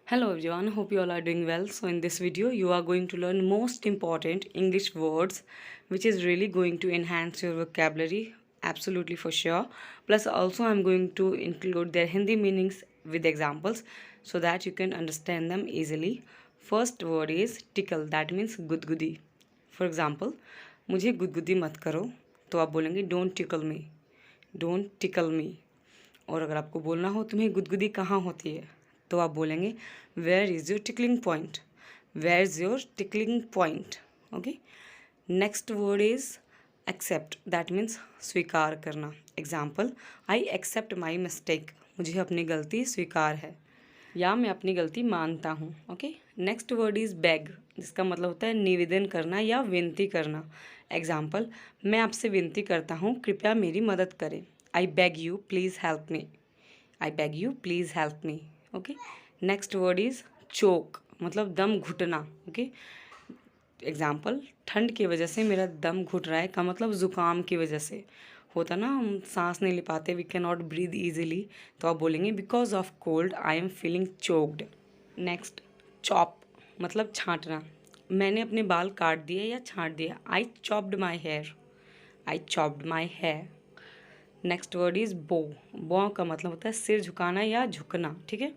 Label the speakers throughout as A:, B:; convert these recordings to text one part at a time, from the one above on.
A: Hello everyone, hope you all are doing well. So in this video you are going to learn most important English words which is really going to enhance your vocabulary, absolutely for sure. Plus also I'm going to include their Hindi meanings with examples so that you can understand them easily. First word is tickle, that means gudgudi. For example, मुझे गुदगुदी मत करो तो आप बोलेंगे don't tickle me, don't tickle me. और अगर आपको बोलना हो तुम्हें गुदगुदी कहाँ होती है तो आप बोलेंगे where is your tickling point, where is your tickling point. Okay. Next word is accept, that means स्वीकार करना। Example, I accept my mistake, मुझे अपनी गलती स्वीकार है या मैं अपनी गलती मानता हूँ। Okay. Next word is beg, जिसका मतलब होता है निवेदन करना या विनती करना। एग्जाम्पल, मैं आपसे विनती करता हूँ कृपया मेरी मदद करें। I beg you please help me, I beg you please help me. Okay. Next word is choke, मतलब दम घुटना। ओके। एग्जाम्पल, ठंड की वजह से मेरा दम घुट रहा है का मतलब ज़ुकाम की वजह से होता ना, हम सांस नहीं ले पाते, we can not breathe easily, तो आप बोलेंगे because of cold I am feeling choked. Next, chop, मतलब छाँटना। मैंने अपने बाल काट दिए या छाँट दिया, I chopped my hair, I chopped my hair. Next word is bow, bow का मतलब होता है सिर झुकाना या झुकना। ठीक है।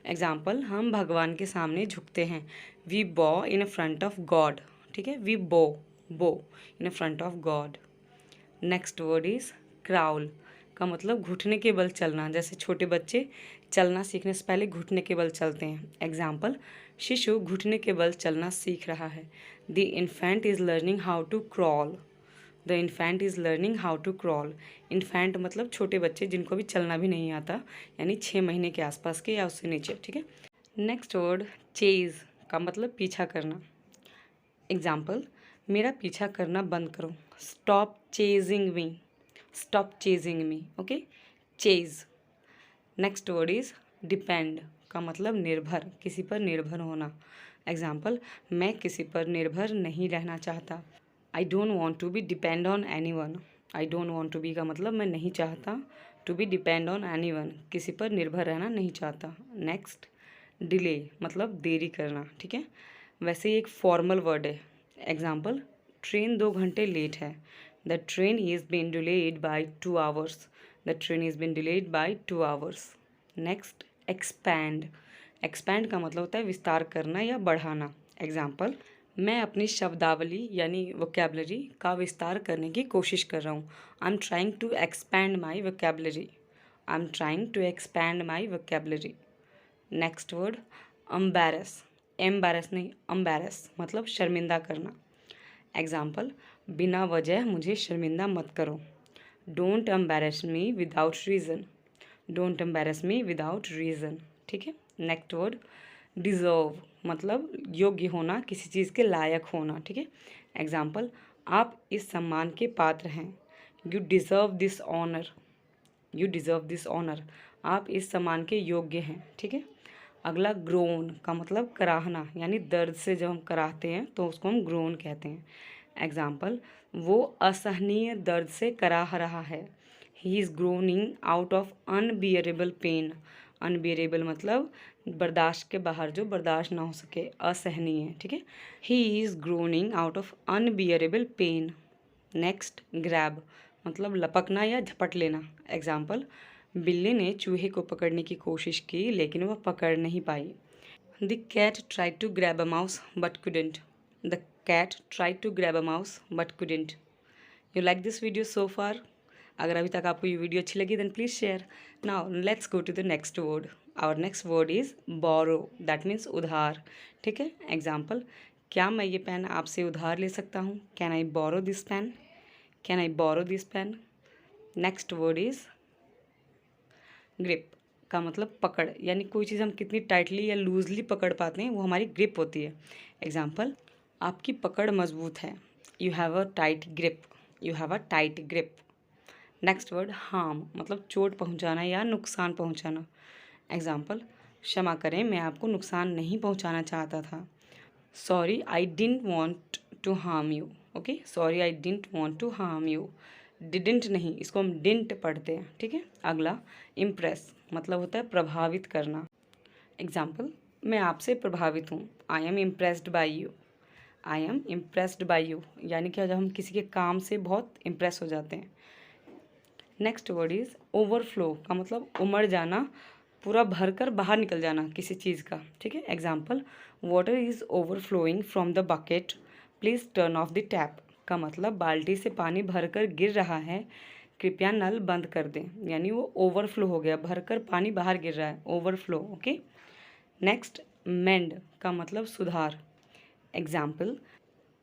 A: एग्जाम्पल, हम भगवान के सामने झुकते हैं, वी बो इन फ्रंट ऑफ गॉड। ठीक है, वी बो, बो in front of God. Next word is crawl का मतलब घुटने के बल चलना, जैसे छोटे बच्चे चलना सीखने से पहले घुटने के बल चलते हैं। एग्जाम्पल, शिशु घुटने के बल चलना सीख रहा है, the infant is learning how to crawl, the infant is learning how to crawl. Infant मतलब छोटे बच्चे जिनको भी चलना भी नहीं आता, यानी 6 महीने के आसपास के या उससे नीचे। ठीक है। नेक्स्ट वर्ड चेज़ का मतलब पीछा करना। एग्जाम्पल, मेरा पीछा करना बंद करो, stop chasing me, stop chasing me. Okay, chase. Next word is depend का मतलब निर्भर, किसी पर निर्भर होना। एग्जाम्पल, मैं किसी पर निर्भर नहीं रहना चाहता, I don't want to be depend on any one. I don't want to be का मतलब मैं नहीं चाहता, to be depend on any one, किसी पर निर्भर रहना नहीं चाहता। नेक्स्ट, डिले मतलब देरी करना। ठीक है, वैसे ही एक फॉर्मल वर्ड है। एग्जाम्पल, ट्रेन 2 घंटे लेट है, the train is been delayed by 2 hours, the train is been delayed by 2 hours. Next, expand, expand का मतलब होता है विस्तार करना या बढ़ाना। एग्जाम्पल, मैं अपनी शब्दावली यानी वोकेबलरी का विस्तार करने की कोशिश कर रहा हूँ, I am trying to expand my vocabulary, I am trying to expand my vocabulary. Next word, embarrass, embarrass नहीं अम्बैरस मतलब शर्मिंदा करना। एग्जाम्पल, बिना वजह मुझे शर्मिंदा मत करो, don't embarrass me without reason, don't embarrass me without reason. ठीक है। नेक्स्ट वर्ड, डिज़र्व मतलब योग्य होना, किसी चीज़ के लायक होना। ठीक है। एग्जाम्पल, आप इस सम्मान के पात्र हैं, you deserve this honour, you deserve this honour, आप इस सम्मान के योग्य हैं। ठीक है। अगला, ग्रोन का मतलब कराहना, यानी दर्द से जब हम कराहते हैं तो उसको हम ग्रोन कहते हैं। एग्जाम्पल, वो असहनीय दर्द से कराह रहा है, he is groaning out of unbearable pain. Unbearable मतलब बर्दाश्त के बाहर, जो बर्दाश्त ना हो सके, असहनीय। ठीक है। He is groaning out of unbearable pain. Next, grab मतलब लपकना या झपट लेना। एग्जाम्पल, बिल्ली ने चूहे को पकड़ने की कोशिश की लेकिन वह पकड़ नहीं पाई, the cat tried to grab a mouse but couldn't, the cat tried to grab a mouse but couldn't. You like this video so far? अगर अभी तक आपको ये वीडियो अच्छी लगी then please share. Now let's go to the next word. Our next word is borrow, that means उधार। ठीक है। एग्जाम्पल, क्या मैं ये पेन आपसे उधार ले सकता हूँ, can I borrow this pen, can I borrow this pen. Next word is grip का मतलब पकड़, यानी कोई चीज़ हम कितनी टाइटली या लूजली पकड़ पाते हैं वो हमारी ग्रिप होती है। एग्जाम्पल, आपकी पकड़ मजबूत है, you have a tight grip, you have a tight grip. Next word, harm मतलब चोट पहुंचाना या नुकसान पहुंचाना। एग्जाम्पल, क्षमा करें मैं आपको नुकसान नहीं पहुंचाना चाहता था, sorry I didn't want to harm you. Okay, sorry I didn't want to harm you. Didn't नहीं, इसको हम डिंट पढ़ते हैं। ठीक है। अगला, इम्प्रेस मतलब होता है प्रभावित करना। एग्जाम्पल, मैं आपसे प्रभावित हूँ, I am impressed by you. I am impressed by you यानी कि जब हम किसी के काम से बहुत इम्प्रेस हो जाते हैं। नेक्स्ट वर्ड इज़ ओवरफ्लो का मतलब उमड़ जाना, पूरा भर कर बाहर निकल जाना किसी चीज़ का, ठीक है। Example, water is overflowing from the bucket, please turn off the tap का मतलब बाल्टी से पानी भरकर गिर रहा है, कृपया नल बंद कर दें। यानी वो ओवरफ्लो हो गया, भरकर पानी बाहर गिर रहा है, ओवरफ्लो, ओके। नेक्स्ट, मेंड का मतलब सुधार। एग्जाम्पल,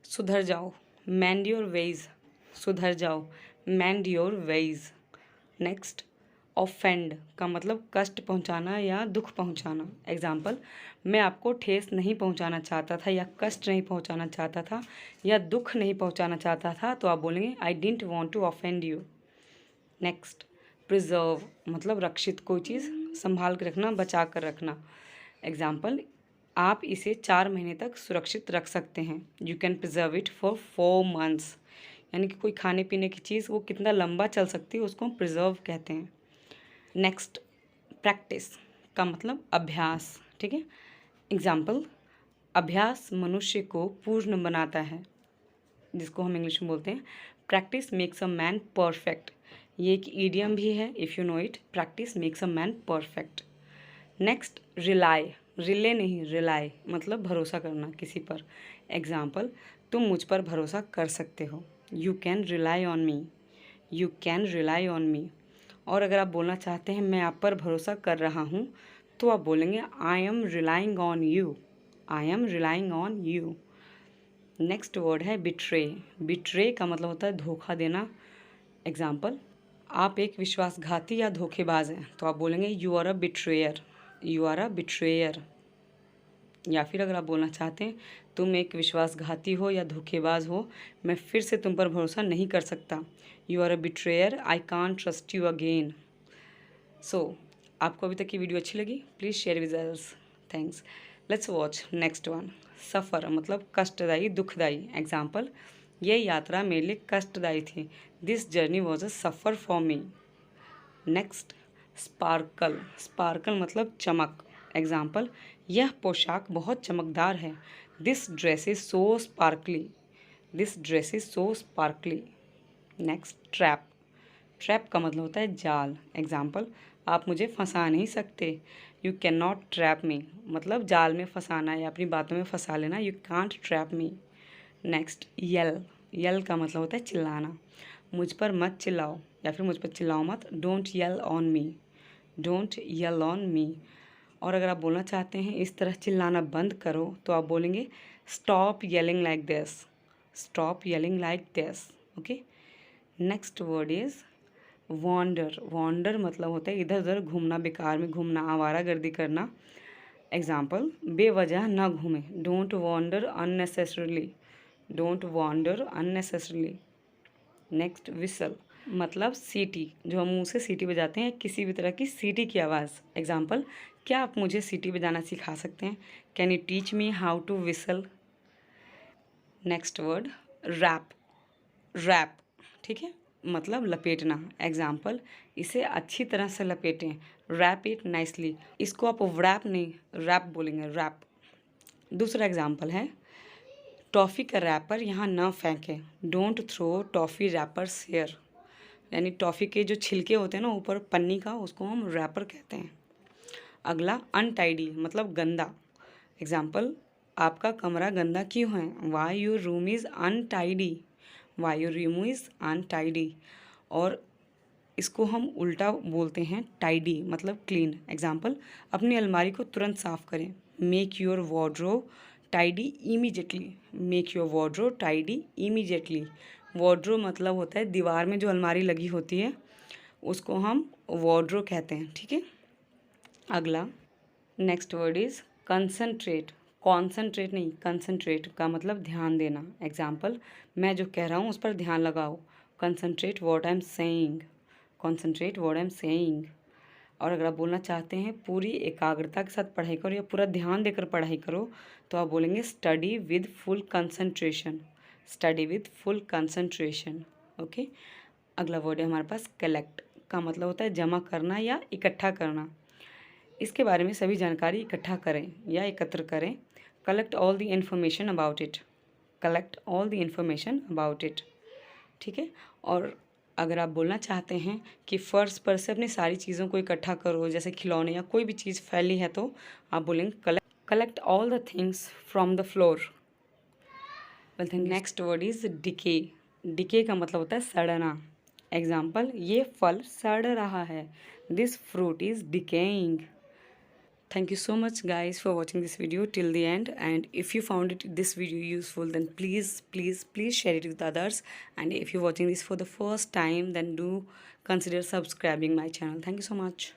A: सुधर जाओ, मेंड योर वेज, सुधर जाओ, मेंड योर वेज। नेक्स्ट, ऑफेंड का मतलब कष्ट पहुंचाना या दुख पहुंचाना। एग्जाम्पल, मैं आपको ठेस नहीं पहुंचाना चाहता था या कष्ट नहीं पहुंचाना चाहता था या दुख नहीं पहुंचाना चाहता था, तो आप बोलेंगे I didn't want to offend you. Next, preserve मतलब रक्षित, कोई चीज़ संभाल कर रखना, बचा कर रखना। एग्जाम्पल, आप इसे 4 महीने तक सुरक्षित रख सकते हैं, you can preserve it for 4 months. यानी कि कोई खाने पीने की चीज़ वो कितना लंबा चल सकती है उसको हम प्रिजर्व कहते हैं। नेक्स्ट, प्रैक्टिस का मतलब अभ्यास, ठीक है। एग्जाम्पल, अभ्यास मनुष्य को पूर्ण बनाता है, जिसको हम इंग्लिश में बोलते हैं practice makes a man perfect. ये एक ईडियम भी है, if you know it, practice makes a man perfect. Next, rely, relay नहीं रिलाई मतलब भरोसा करना किसी पर। एग्जाम्पल, तुम मुझ पर भरोसा कर सकते हो, you can rely on me, you can rely on me. और अगर आप बोलना चाहते हैं मैं आप पर भरोसा कर रहा हूँ, तो आप बोलेंगे I am relying on you, I am relying on you. Next word है बिट्रे। बिट्रे का मतलब होता है धोखा देना। एग्जाम्पल, आप एक विश्वासघाती या धोखेबाज हैं, तो आप बोलेंगे you are a betrayer, you are a betrayer. या फिर अगर आप बोलना चाहते हैं तुम एक विश्वासघाती हो या धोखेबाज हो, मैं फिर से तुम पर भरोसा नहीं कर सकता, you are a betrayer, I can't trust you again. So आपको अभी तक की वीडियो अच्छी लगी, please share with others, thanks. Let's watch next one. Suffer मतलब कष्टदायी, दुखदायी। एग्जाम्पल, ये यात्रा मेरे लिए कष्टदायी थी, this journey was a suffer for me. Next, sparkle, sparkle मतलब चमक। एग्जाम्पल, यह पोशाक बहुत चमकदार है, this dress is so sparkly, this dress is so sparkly. Next, trap, trap का मतलब होता है जाल। एग्जाम्पल, आप मुझे फंसा नहीं सकते, यू कैन नॉट ट्रैप मी मतलब जाल में फंसाना या अपनी बातों में फंसा लेना, you can't trap me. Next, yell, yell का मतलब होता है चिल्लाना, मुझ पर मत चिल्लाओ या फिर मुझ पर चिल्लाओ मत, don't L on me, don't L on me. और अगर आप बोलना चाहते हैं इस तरह चिल्लाना बंद करो, तो आप बोलेंगे stop yelling like this, stop yelling like this, okay. Next word is wander. Wander मतलब होता है इधर उधर घूमना, बेकार में घूमना, आवारागर्दी करना। एग्जाम्पल, बेवजह ना घूमें, don't wander unnecessarily, don't wander unnecessarily. Next, whistle मतलब सीटी, जो हम मुंह से सीटी बजाते हैं, किसी भी तरह की सीटी की आवाज़। एग्जाम्पल, क्या आप मुझे सीटी बजाना सिखा सकते हैं, can you teach me how to whistle. Next word, wrap, wrap, ठीक है, मतलब लपेटना। एग्जाम्पल, इसे अच्छी तरह से लपेटें, रैप इट नाइसली। इसको आप रैप नहीं रैप बोलेंगे, रैप। दूसरा एग्जाम्पल है, टॉफ़ी का रैपर यहाँ न फेंकें, don't throw toffee wrappers here. यानी टॉफ़ी के जो छिलके होते हैं ना ऊपर पन्नी का, उसको हम रैपर कहते हैं। अगला, अनटाइडी मतलब गंदा। एग्जाम्पल, आपका कमरा गंदा क्यों है, why your room is untidy, why your room is untidy. और इसको हम उल्टा बोलते हैं टाइडी मतलब क्लीन। एग्जाम्पल, अपनी अलमारी को तुरंत साफ करें, make your wardrobe tidy immediately, make your wardrobe tidy immediately. Wardrobe मतलब होता है दीवार में जो अलमारी लगी होती है, उसको हम वार्डरोब कहते हैं, ठीक है। अगला, next word is concentrate. Concentrate नहीं, कंसंट्रेट का मतलब ध्यान देना। एग्जाम्पल, मैं जो कह रहा हूँ उस पर ध्यान लगाओ, concentrate what I am saying, concentrate what I am saying. और अगर आप बोलना चाहते हैं पूरी एकाग्रता के साथ पढ़ाई करो या पूरा ध्यान देकर पढ़ाई करो, तो आप बोलेंगे study with full concentration, study with full concentration, okay. अगला वर्ड है हमारे पास कलेक्ट, का मतलब होता है जमा करना या इकट्ठा करना। इसके बारे में सभी जानकारी इकट्ठा करें या एकत्र करें। Collect all the information about it. Collect all the information about it. ठीक है। और अगर आप बोलना चाहते हैं कि फर्श पर से अपनी सारी चीज़ों को इकट्ठा करो, जैसे खिलौने या कोई भी चीज़ फैली है, तो आप बोलेंगे collect all the things from the floor. Next word is decay. Decay का मतलब होता है सड़ना। एग्जाम्पल, ये फल सड़ रहा है। This fruit is decaying. Thank you so much guys for watching this video till the end, and if you found this video useful, then please share it with others, and if you're watching this for the first time, then do consider subscribing my channel. Thank you so much.